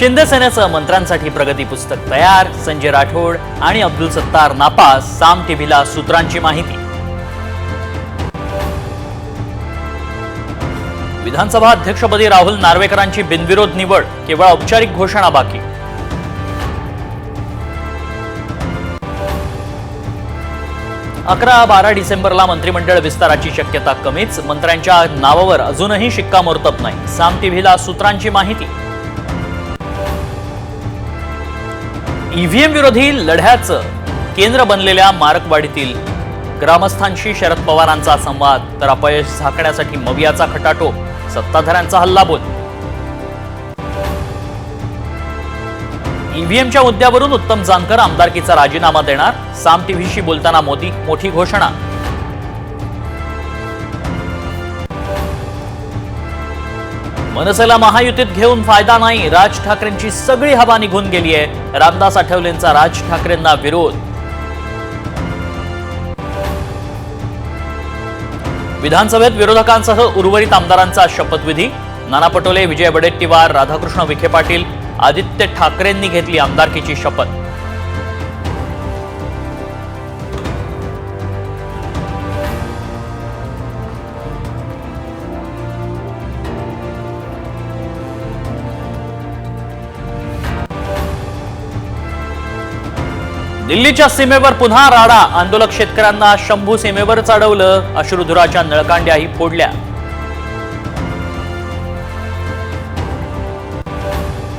शिंदे सेनेचं मंत्र्यांसाठी प्रगती पुस्तक तयार, संजय राठोड आणि अब्दुल सत्तार नापास, साम टीव्हीला सूत्रांची माहिती। विधानसभा अध्यक्षपदी राहुल नार्वेकरांची बिनविरोध निवड, केवळ औपचारिक घोषणा बाकी। अकरा 12 डिसेंबरला मंत्रिमंडळ विस्ताराची शक्यता कमीच, मंत्र्यांच्या नावावर अजूनही शिक्कामोर्तब नाही, साम टीव्हीला सूत्रांची माहिती। ईव्हीएम विरोधी लढ्याचं केंद्र बनलेल्या मारकवाडीतील ग्रामस्थांशी शरद पवारांचा संवाद, तर अपयश झाकण्यासाठी मवियाचा खटाटोप, सत्ताधाऱ्यांचा हल्लाबोल। ईव्हीएमच्या मुद्द्यावरून उत्तम जानकर आमदारकीचा राजीनामा देणार, साम टीव्हीशी बोलताना मोदी मोठी घोषणा। मनसेला महायुतीत घेऊन फायदा नाही, राज ठाकरेंची सगळी हवा निघून गेली आहे, रामदास आठवलेंचा राज ठाकरेंना विरोध। विधानसभेत विरोधकांसह उर्वरित आमदारांचा शपथविधी, नाना पटोले, विजय वडेट्टीवार, राधाकृष्ण विखे पाटील, आदित्य ठाकरेंनी घेतली आमदारकीची शपथ। दिल्लीच्या सीमेवर पुन्हा राडा, आंदोलक शेतकऱ्यांना शंभू सीमेवरच अडवलं, अश्रुधुराच्या नळकांड्याही फोडल्या।